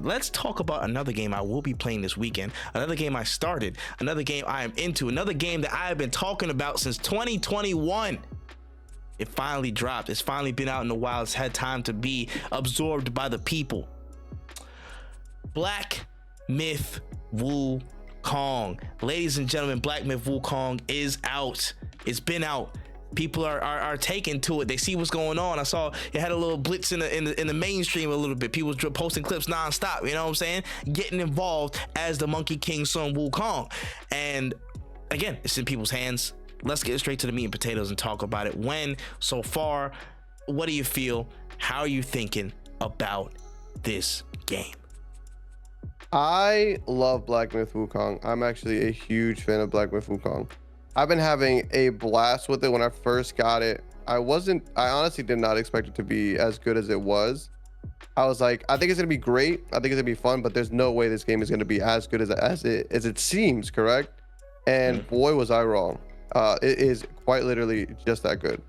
let's talk about another game I will be playing this weekend. Another game I started. Another game I am into. Another game that I have been talking about since 2021. It finally dropped. It's finally been out in the wild. It's had time to be absorbed by the people. Black Myth Wukong. Ladies and gentlemen, Black Myth Wukong is out. It's been out. People are taking to it. They see what's going on. I saw it had a little blitz in the mainstream a little bit. People posting clips nonstop. You know what I'm saying? Getting involved as the Monkey King son Wukong. And again, it's in people's hands. Let's get straight to the meat and potatoes and talk about it. When so far, what do you feel? How are you thinking about this game? I love Black Myth Wukong. I'm actually a huge fan of Black Myth Wukong. I've been having a blast with it. When I first got it, I honestly did not expect it to be as good as it was. I was like, I think it's gonna be great. I think it's gonna be fun, but there's no way this game is gonna be as good as it seems, correct? And boy, was I wrong. It is quite literally just that good.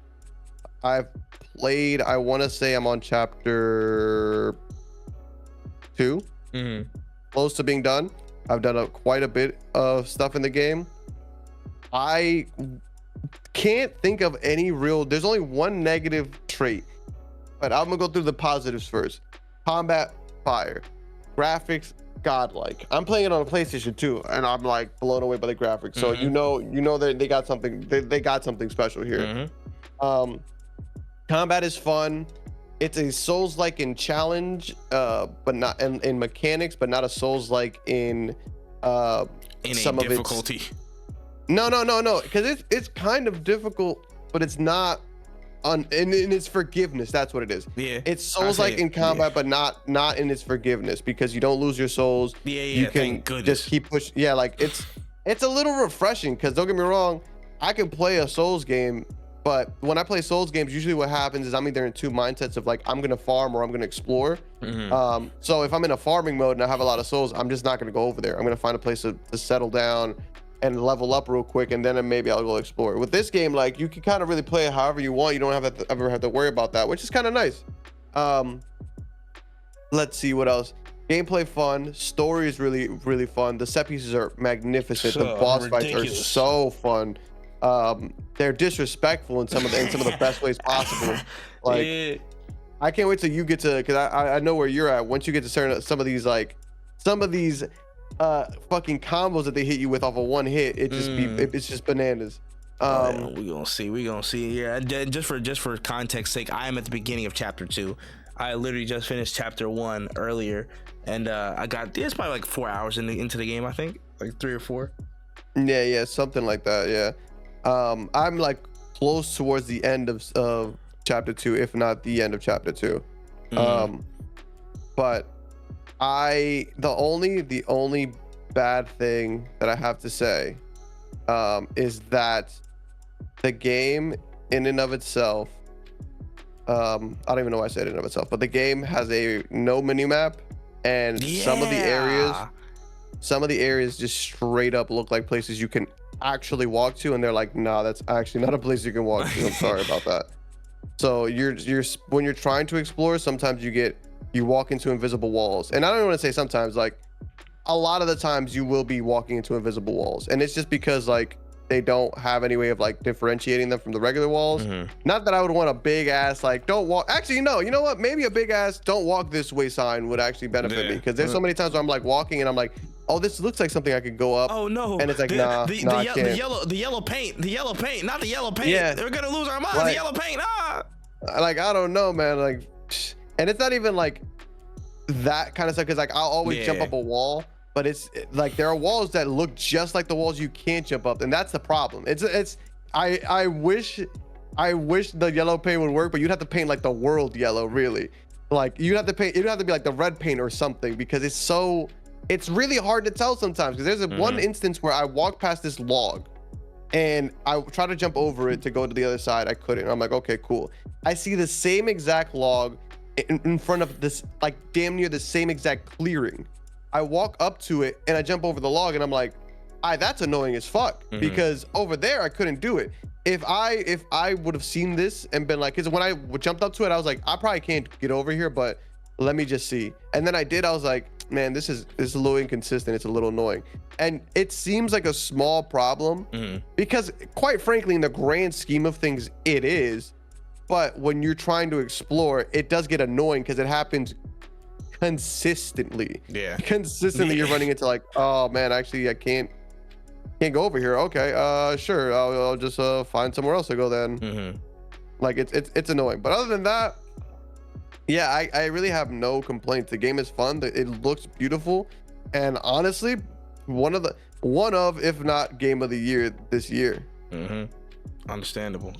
I've played, I want to say I'm on chapter 2, close to being done. I've done quite a bit of stuff in the game. I can't think of any there's only one negative trait, but I'm gonna go through the positives first. Combat, fire. Graphics, godlike. I'm playing it on a PlayStation 2 and I'm like blown away by the graphics. So you know that they got something special here. Combat is fun. It's a Souls-like in challenge, but not in mechanics, but not a Souls-like in some of difficulty. No, because it's kind of difficult, but it's not in its forgiveness. That's what it is. Yeah, it's Souls-like in combat, but not in its forgiveness, because you don't lose your souls. You can just keep pushing. Yeah, like it's a little refreshing, because don't get me wrong, I can play a Souls game, but when I play Souls games, usually what happens is I'm either in two mindsets of like, I'm gonna farm or I'm gonna explore. So if I'm in a farming mode and I have a lot of souls, I'm just not gonna go over there. I'm gonna find a place to settle down and level up real quick, and then maybe I'll go explore. With this game, like, you can kind of really play it however you want. You don't ever have to worry about that, which is kind of nice. Let's see what else. Gameplay fun, story is really, really fun. The set pieces are magnificent. The boss fights are so fun. They're disrespectful in some of the best ways possible. Like, I can't wait till you get to, because I know where you're at. Once you get to some of these fucking combos that they hit you with off of one hit, it's just bananas. We gonna see. Yeah, just for context sake, I am at the beginning of chapter 2. I literally just finished chapter 1 earlier, and it's probably like 4 hours into the game. I think like 3 or 4. Yeah, something like that. Yeah, I'm like close towards the end of chapter 2, if not the end of chapter 2. But the only bad thing that I have to say is that the game in and of itself, I don't even know why I said in and of itself, but the game has no mini map, and some of the areas just straight up look like places you can actually walk to, and they're like, nah, that's actually not a place you can walk to. I'm sorry about that. So when you're trying to explore, sometimes you walk into invisible walls. And I don't want to say sometimes, like, a lot of the times you will be walking into invisible walls, and it's just because like they don't have any way of like differentiating them from the regular walls. Not that I would want a big ass like, don't walk, actually no, you know what, maybe a big ass don't walk this way sign would actually benefit me, because there's so many times where I'm like walking and I'm like, oh, this looks like something I could go up. Oh no, and it's like, the yellow paint, not the yellow paint. Yeah, they're gonna lose our minds. Like, the yellow paint. Like, I don't know, man. Like, and it's not even like that kind of stuff, because like I'll always jump up a wall, but it's like there are walls that look just like the walls you can't jump up, and that's the problem. I wish the yellow paint would work, but you'd have to paint like the world yellow, really. Like, it'd have to be like the red paint or something, because it's really hard to tell sometimes. Because there's one instance where I walked past this log and I tried to jump over it to go to the other side. I couldn't. I'm like, okay, cool. I see the same exact log in front of this, like damn near the same exact clearing. I walk up to it and I jump over the log, and I'm like, that's annoying as fuck, because over there I couldn't do it. If I would have seen this and been like, because when I jumped up to it, I was like, I probably can't get over here, but let me just see. And then I did. I was like, man, this is a little inconsistent. It's a little annoying. And it seems like a small problem because, quite frankly, in the grand scheme of things, it is. But when you're trying to explore, it does get annoying because it happens consistently. Yeah. Consistently, you're running into like, oh man, actually, I can't go over here. Okay, sure, I'll just find somewhere else to go then. Like it's annoying. But other than that, yeah, I really have no complaints. The game is fun. It looks beautiful, and honestly, one of if not game of the year this year. Understandable.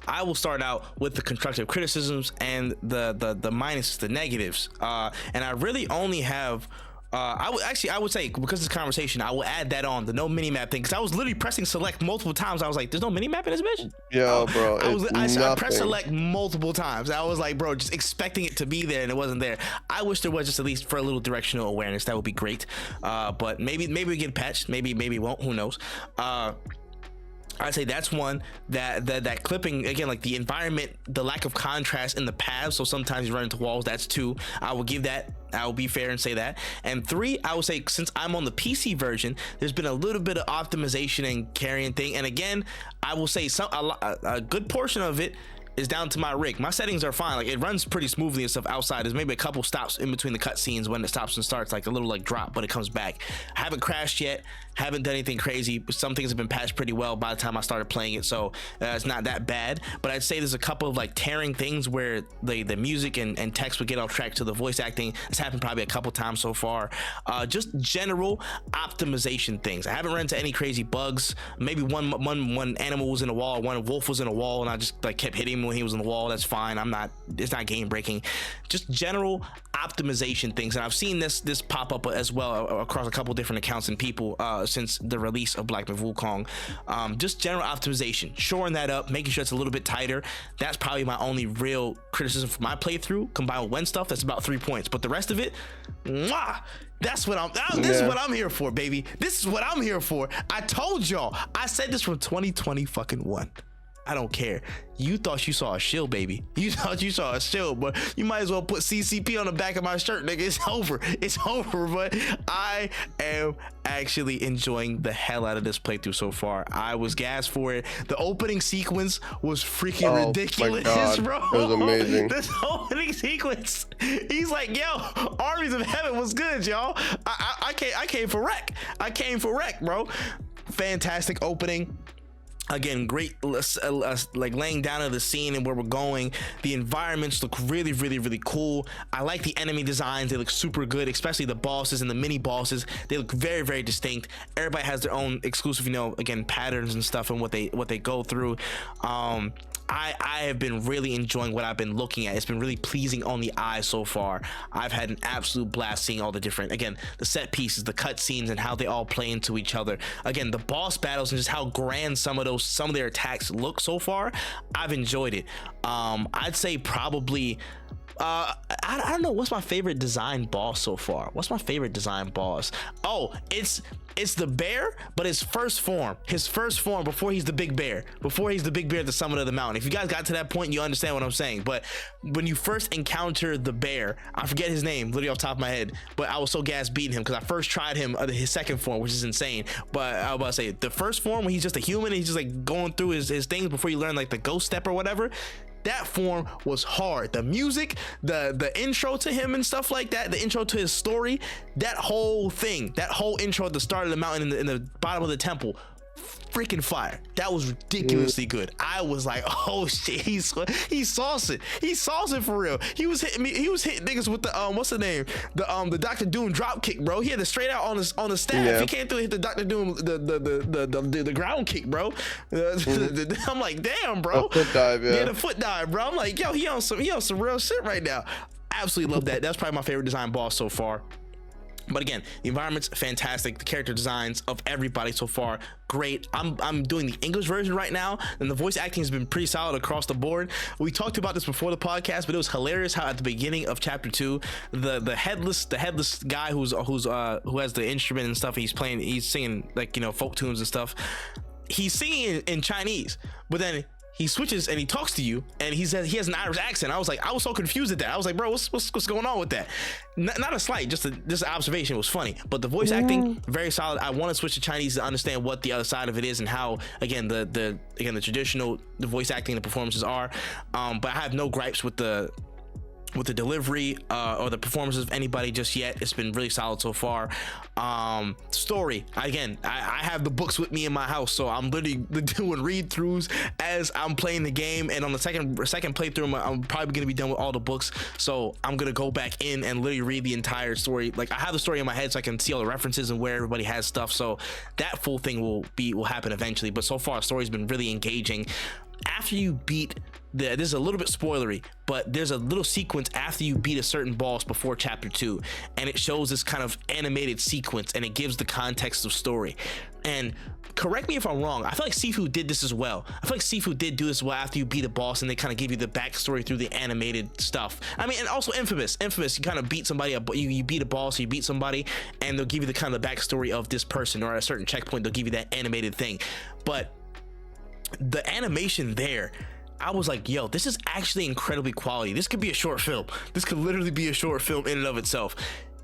I will start out with the constructive criticisms and the minuses, the negatives, and I really only have I would say, because of this conversation, I will add that on, the no mini map thing, because I was literally pressing select multiple times. I was like, there's no mini map in this bitch? Yo, bro, I pressed select multiple times. I was like, bro, just expecting it to be there, and it wasn't there. I wish there was, just at least for a little directional awareness. That would be great. But maybe we get patched. Maybe we won't. Who knows? I'd say that's one. That clipping, again, like the environment, the lack of contrast in the paths, so sometimes you run into walls. That's two. I will give that. I will be fair and say that. And three, I would say, since I'm on the PC version, there's been a little bit of optimization and carrying thing. And again, I will say a good portion of it is down to my rig. My settings are fine. Like, it runs pretty smoothly and stuff outside. There's maybe a couple stops in between the cutscenes when it stops and starts, like a little like drop, but it comes back. I haven't crashed yet. Haven't done anything crazy. Some things have been patched pretty well by the time I started playing it, so it's not that bad. But I'd say there's a couple of like tearing things where the music and text would get off track to the voice acting. It's happened probably a couple times so far. Just general optimization things. I haven't run into any crazy bugs. Maybe one animal was in a wall, one wolf was in a wall, and I just like kept hitting him when he was in the wall. That's fine. It's not game breaking. Just general optimization things, and I've seen this pop up as well across a couple different accounts and people since the release of Black Myth Wukong. Just general optimization, shoring that up, making sure it's a little bit tighter. That's probably my only real criticism for my playthrough. Combined with Wen stuff, that's about 3 points, but the rest of it, mwah, this is what I'm here for, baby. This is what I'm here for. I told y'all, I said this from 2020 fucking 1. I don't care. You thought you saw a shield, baby. You thought you saw a shield, but you might as well put CCP on the back of my shirt, nigga. It's over. It's over, but I am actually enjoying the hell out of this playthrough so far. I was gassed for it. The opening sequence was freaking ridiculous, bro. It was amazing. This opening sequence. He's like, yo, Armies of Heaven was good, y'all. I came for wreck. I came for wreck, bro. Fantastic opening. Again, great like laying down of the scene and where we're going. The environments look really, really, really cool. I like the enemy designs. They look super good, especially the bosses and the mini bosses. They look very, very distinct. Everybody has their own exclusive, again, patterns and stuff and what they go through. I have been really enjoying what I've been looking at. It's been really pleasing on the eye so far. I've had an absolute blast seeing all the different, again, the set pieces, the cut scenes, and how they all play into each other. Again, the boss battles and just how grand some of their attacks look so far. I've enjoyed it. I'd say probably I don't know, what's my favorite design boss so far? What's my favorite design boss? Oh, it's the bear, but his first form before he's the big bear, at the summit of the mountain. If you guys got to that point, you understand what I'm saying. But when you first encounter the bear, I forget his name literally off the top of my head, but I was so gassed beating him because I first tried him his second form, which is insane. But I was about to say, the first form when he's just a human and he's just like going through his things before you learn like the ghost step or whatever, that form was hard. The music, the intro to him and stuff like that, the intro to his story, that whole intro at the start of the mountain in the bottom of the temple, freaking fire. That was ridiculously good. I was like, oh shit, he's saucing for real. He was hitting niggas with the what's the name, the Dr. Doom drop kick, bro. He had it straight out on the staff. Yeah. He came through and hit the Dr. Doom the ground kick, bro. I'm like, damn, bro. A foot dive, yeah. The foot dive, bro. I'm like, yo, he on some real shit right now. Absolutely love that. That's probably my favorite design boss so far. But again, the environment's fantastic. The character designs of everybody so far, great. I'm doing the English version right now, and the voice acting has been pretty solid across the board. We talked about this before the podcast, but it was hilarious how at the beginning of chapter 2, the headless guy who has the instrument and stuff, he's singing like folk tunes and stuff. He's singing in Chinese, but then he switches and he talks to you, and he says he has an Irish accent. I was so confused at that. I was like, bro, what's going on with that? Not a slight, just an observation. It was funny, but the voice acting very solid. I want to switch to Chinese to understand what the other side of it is and how again the traditional voice acting and the performances are. But I have no gripes with the delivery or the performances of anybody just yet. It's been really solid so far. Story, again, I have the books with me in my house, so I'm literally doing read-throughs as I'm playing the game, and on the second playthrough I'm probably gonna be done with all the books, so I'm gonna go back in and literally read the entire story. Like, I have the story in my head so I can see all the references and where everybody has stuff, so that full thing will happen eventually. But so far the story's been really engaging. After you beat this is a little bit spoilery, but there's a little sequence after you beat a certain boss before chapter 2, and it shows this kind of animated sequence, and it gives the context of story. And correct me if I'm wrong, I feel like Sifu did this as well. I feel like Sifu did do this well after you beat a boss, and they kind of give you the backstory through the animated stuff. I mean, and also Infamous, you kind of beat somebody, you beat a boss, you beat somebody, and they'll give you the kind of the backstory of this person, or at a certain checkpoint they'll give you that animated thing. But the animation there, I was like, yo, this is actually incredibly quality. This could be a short film. This could literally be a short film in and of itself.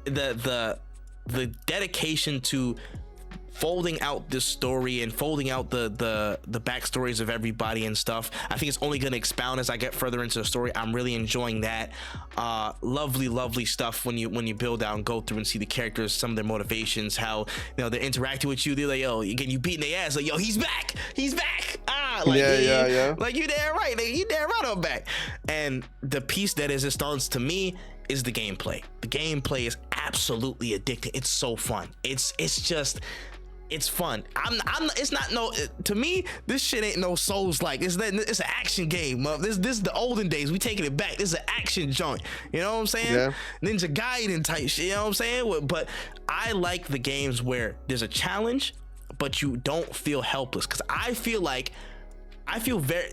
The dedication to folding out this story and folding out the backstories of everybody and stuff, I think it's only going to expound as I get further into the story. I'm really enjoying that. Lovely stuff when you build out and go through and see the characters, some of their motivations, how they're interacting with you. They're like, yo, again, you beating their ass, like, yo, he's back, like, yeah, like, you damn right, I'm back. And the piece that is astonished to me is the gameplay. The gameplay is absolutely addicting. It's so fun. It's fun. It's not no, to me, this shit ain't no Souls like. It's an action game. This is the olden days. We taking it back. This is an action joint. You know what I'm saying? Yeah. Ninja Gaiden type shit. You know what I'm saying? But I like the games where there's a challenge, but you don't feel helpless. Because I feel very,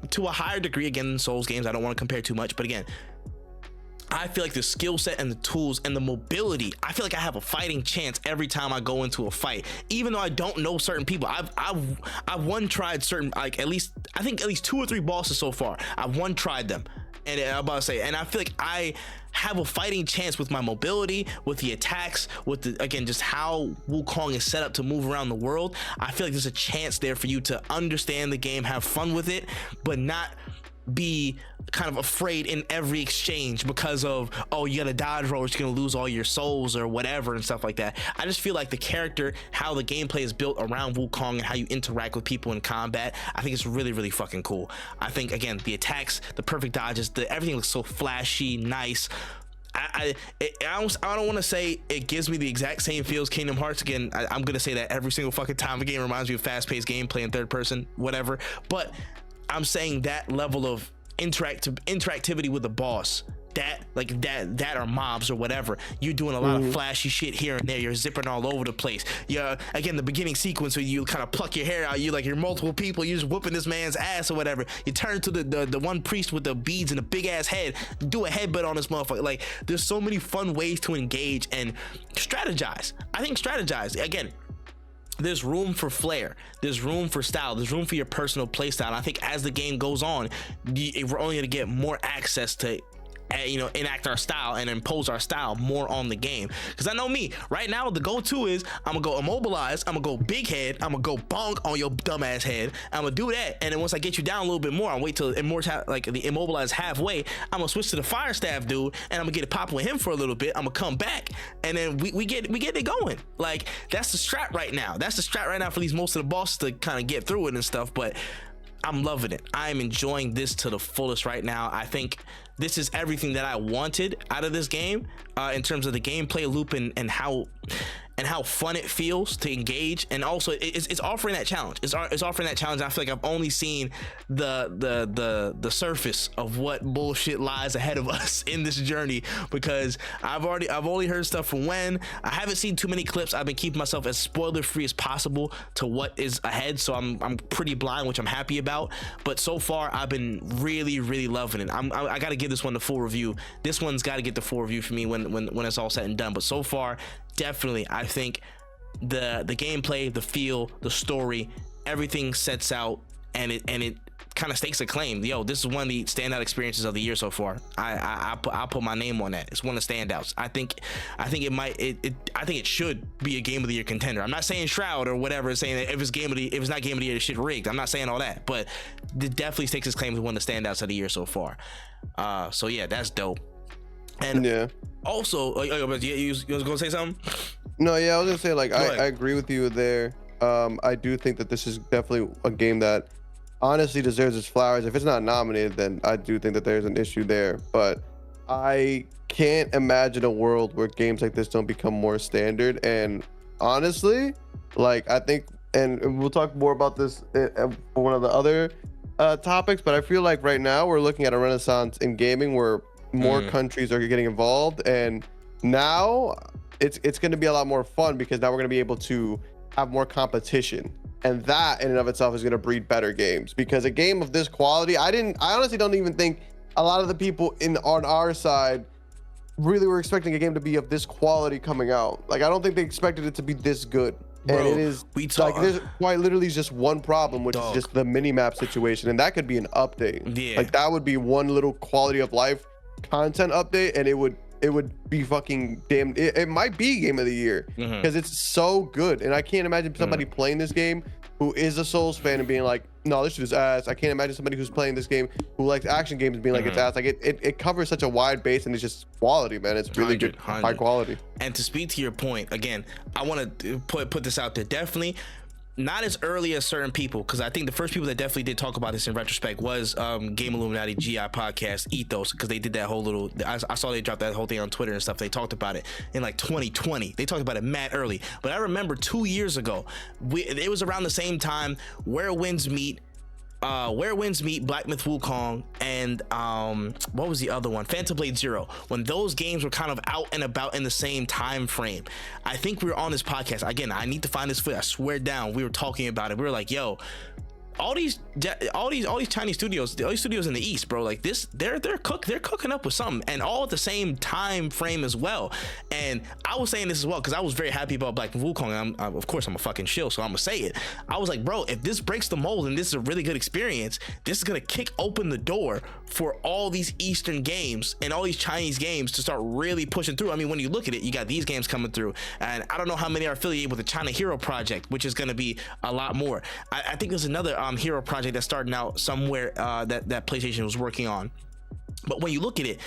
to a higher degree, again, in Souls games, I don't want to compare too much, but again, I feel like the skill set and the tools and the mobility, I feel like I have a fighting chance every time I go into a fight, even though I don't know certain people. I've one-tried certain, like, I think at least 2 or 3 bosses so far. I've one-tried them, and I'm about to say, and I feel like I have a fighting chance with my mobility, with the attacks, with the, again, just how Wukong is set up to move around the world. I feel like there's a chance there for you to understand the game, have fun with it, but not be kind of afraid in every exchange because of, oh, you gotta dodge roll, you're gonna lose all your souls or whatever and stuff like that. I just feel like the character, how the gameplay is built around Wukong and how you interact with people in combat, I think it's really fucking cool. I think, again, the attacks, the perfect dodges, everything looks so flashy, nice. I don't want to say it gives me the exact same feels Kingdom Hearts. Again, I'm gonna say that every single fucking time a game reminds me of fast-paced gameplay in third person, whatever, but I'm saying that level of interactivity with the boss, that or mobs or whatever, you're doing a lot of flashy shit here and there, you're zipping all over the place. Yeah, again, the beginning sequence where you kind of pluck your hair out, you're multiple people, you're just whooping this man's ass or whatever. You turn to the one priest with the beads and a big ass head, do a headbutt on this motherfucker. Like, there's so many fun ways to engage and strategize. I think strategize, again, there's room for flair, there's room for style, there's room for your personal play style. And I think as the game goes on, we're only going to get more access to enact our style and impose our style more on the game. Because I know me right now, the go-to is I'm gonna go immobilize, I'm gonna go big head, I'm gonna go bonk on your dumbass head, I'm gonna do that, and then once I get you down a little bit more, I'll wait till the immobilize halfway, I'm gonna switch to the fire staff dude, and I'm gonna get it popping with him for a little bit, I'm gonna come back, and then we get it going. Like, that's the strat right now. That's the strat right now for these most of the bosses to kind of get through it and stuff. But I'm loving it. I'm enjoying this to the fullest right now. I think this is everything that I wanted out of this game, in terms of the gameplay loop and how fun it feels to engage, and also it's offering that challenge. It's offering that challenge. I feel like I've only seen the surface of what bullshit lies ahead of us in this journey, because I've only heard stuff from Wen. I haven't seen too many clips. I've been keeping myself as spoiler free as possible to what is ahead, so I'm pretty blind, which I'm happy about. But so far, I've been really loving it. I got to give this one the full review. This one's got to get the full review for me when it's all said and done. But so far, definitely, I think the gameplay, the feel, the story, everything sets out, and it kind of stakes a claim. Yo, this is one of the standout experiences of the year so far. I'll put my name on that. It's one of the standouts. I think it should be a game of the year contender. I'm not saying Shroud or whatever, saying that if it's not game of the year, shit rigged. I'm not saying all that, but it definitely stakes its claim as one of the standouts of the year so far. So yeah, that's dope. And yeah. Also, you was gonna say something? No, yeah, I was gonna say, like, I agree with you there. I do think that this is definitely a game that honestly deserves its flowers. If it's not nominated, then I do think that there's an issue there. But I can't imagine a world where games like this don't become more standard. And honestly, like, I think, and we'll talk more about this for one of the other topics, but I feel like right now we're looking at a renaissance in gaming where more countries are getting involved, and now it's going to be a lot more fun because now we're going to be able to have more competition, and that in and of itself is going to breed better games. Because a game of this quality, I honestly don't even think a lot of the people on our side really were expecting a game to be of this quality coming out. Like, I don't think they expected it to be this good. Bro, and it is like there's quite literally just one problem, which is just the mini map situation, and that could be an update. Yeah, like that would be one little quality of life content update, and it would be fucking damn. It might be game of the year because it's so good, and I can't imagine somebody playing this game who is a Souls fan and being like, no, this shit is ass. I can't imagine somebody who's playing this game who likes action games being like, it's ass. Like it covers such a wide base, and it's just quality, man. It's really good, high quality. And to speak to your point again, I want to put this out there. Definitely not as early as certain people, because I think the first people that definitely did talk about this in retrospect was Game Illuminati GI podcast Ethos, because they did that whole little, I saw they dropped that whole thing on Twitter and stuff. They talked about it in like 2020. They talked about it mad early, but I remember 2 years ago, it was around the same time Where Winds Meet, Black Myth Wukong, and what was the other one? Phantom Blade Zero. When those games were kind of out and about in the same time frame, I think we were on this podcast again. I need to find this footage. I swear down, we were talking about it. We were like, yo, all these Chinese studios, all these studios in the East, bro, like this, they're cooking up with something, and all at the same time frame as well. And I was saying this as well because I was very happy about Black Myth Wukong. Of course, I'm a fucking shill, so I'm gonna say it. I was like, bro, if this breaks the mold and this is a really good experience, this is gonna kick open the door for all these Eastern games and all these Chinese games to start really pushing through. I mean, when you look at it, you got these games coming through, and I don't know how many are affiliated with the China Hero Project, which is gonna be a lot more. I think there's another hero project that's starting out somewhere that PlayStation was working on. But when you look at it,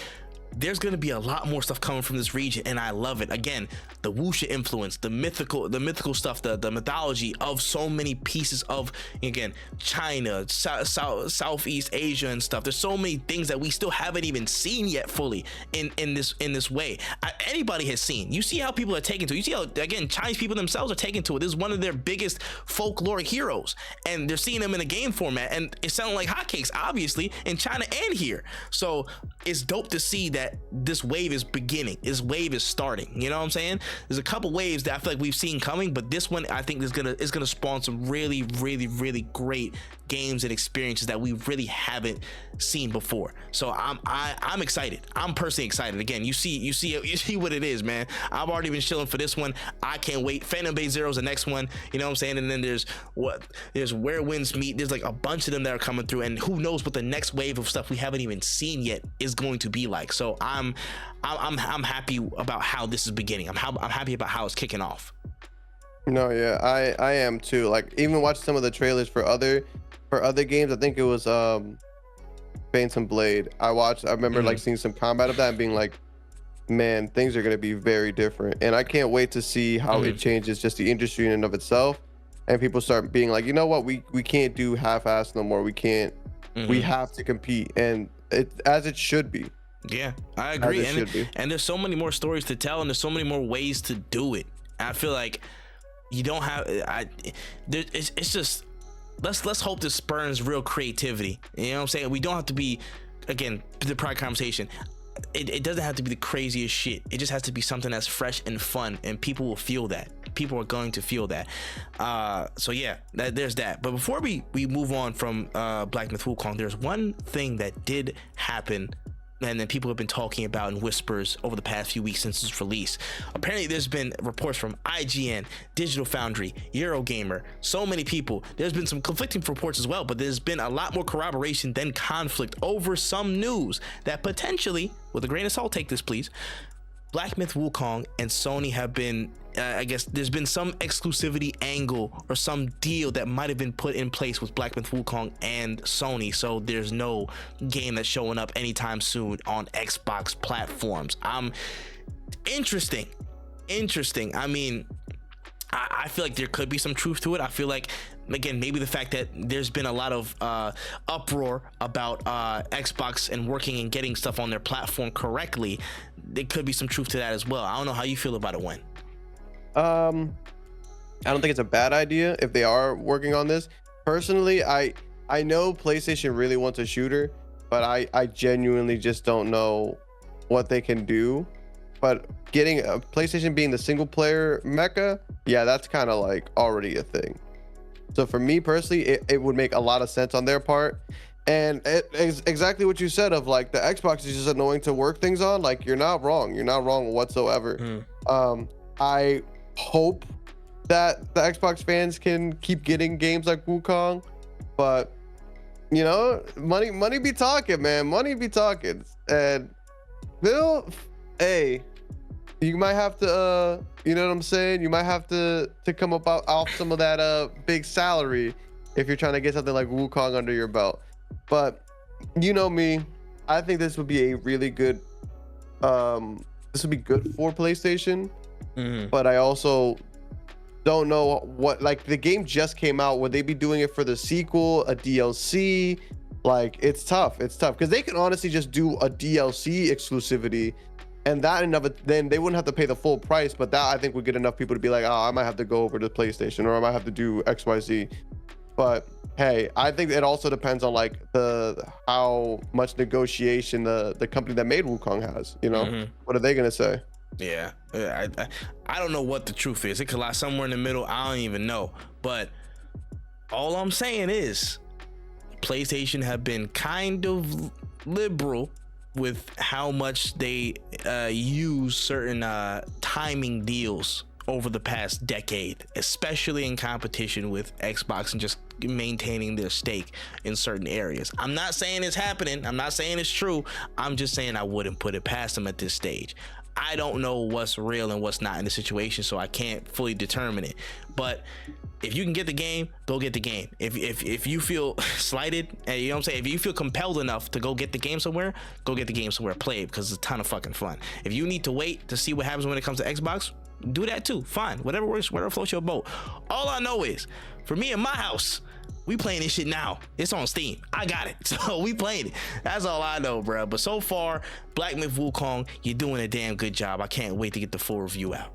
there's going to be a lot more stuff coming from this region, and I love it. Again, the wuxia influence, the mythical stuff, the mythology of so many pieces of, again, China, Southeast Asia and stuff. There's so many things that we still haven't even seen yet fully in this way. Anybody has seen. You see how people are taken to it. You see how, again, Chinese people themselves are taken to it. This is one of their biggest folkloric heroes, and they're seeing them in a game format, and it's sounding like hotcakes, obviously, in China and here. So it's dope to see that this wave is beginning. This wave is starting. You know what I'm saying? There's a couple waves that I feel like we've seen coming, but this one I think is gonna spawn some really, really, really great games and experiences that we really haven't seen before. So I'm excited. I'm personally excited. Again, you see what it is, man. I've already been chilling for this one. I can't wait. Phantom Blade Zero is the next one. You know what I'm saying? And then there's Where Winds Meet. There's like a bunch of them that are coming through, and who knows what the next wave of stuff we haven't even seen yet is going to be like. So I'm happy about how this is beginning. I'm happy about how it's kicking off. No, yeah, I am too. Like, even watching some of the trailers for other games. I think it was Phantom Blade. I remember like seeing some combat of that and being like, man, things are gonna be very different. And I can't wait to see how it changes just the industry in and of itself. And people start being like, you know what, we can't do half-ass no more. We can't. We have to compete, and as it should be. Yeah, I agree. And there's so many more stories to tell, and there's so many more ways to do it. I feel like you don't have. It's just. Let's hope this spurns real creativity. You know what I'm saying? We don't have to be, again, the pride conversation. It doesn't have to be the craziest shit. It just has to be something that's fresh and fun, and people will feel that. People are going to feel that. So yeah, there's that. But before we move on from Black Myth Wukong, there's one thing that did happen and then people have been talking about in whispers over the past few weeks since its release. Apparently there's been reports from IGN, Digital Foundry, Eurogamer, so many people. There's been some conflicting reports as well, but there's been a lot more corroboration than conflict over some news that potentially, with a grain of salt, take this please, Black Myth Wukong and Sony have been, I guess there's been some exclusivity angle or some deal that might have been put in place with Black Myth Wukong and Sony, so there's no game that's showing up anytime soon on Xbox platforms. Interesting. I mean, I feel like there could be some truth to it. I feel like, again, maybe the fact that there's been a lot of uproar about Xbox and working and getting stuff on their platform correctly, there could be some truth to that as well. I don't know how you feel about it, Wen. I don't think it's a bad idea if they are working on this. Personally, I know PlayStation really wants a shooter, but I genuinely just don't know what they can do. But getting a PlayStation being the single player mecca, yeah, that's kind of like already a thing. So for me personally, it would make a lot of sense on their part. And it is exactly what you said of like the Xbox is just annoying to work things on. Like you're not wrong whatsoever. I hope that the Xbox fans can keep getting games like Wukong, but you know, money be talking, man. Money be talking. And Bill, hey, you might have to you know what I'm saying, you might have to come up off some of that big salary if you're trying to get something like Wukong under your belt. But you know me, I think this would be a really good this would be good for PlayStation. But I also don't know what, like, the game just came out, would they be doing it for the sequel, a DLC? Like, it's tough because they can honestly just do a DLC exclusivity, and that enough, then they wouldn't have to pay the full price, but that I think would get enough people to be like, oh, I might have to go over to PlayStation, or I might have to do XYZ. But hey, I think it also depends on like how much negotiation the company that made Wukong has, you know. What are they gonna say? Yeah, I don't know what the truth is. It could lie somewhere in the middle. I don't even know. But all I'm saying is PlayStation have been kind of liberal with how much they use certain timing deals over the past decade, especially in competition with Xbox and just maintaining their stake in certain areas. I'm not saying it's happening. I'm not saying it's true. I'm just saying I wouldn't put it past them at this stage. I don't know what's real and what's not in the situation, so I can't fully determine it. But if you can get the game, go get the game. If you feel slighted, and you know what I'm saying, if you feel compelled enough to go get the game somewhere, go get the game somewhere, play it, because it's a ton of fucking fun. If you need to wait to see what happens when it comes to Xbox, do that too. Fine, whatever works, whatever floats your boat. All I know is, for me in my house, we playing this shit now. It's on Steam. I got it. So we playing it. That's all I know, bro. But so far, Black Myth Wukong, you're doing a damn good job. I can't wait to get the full review out.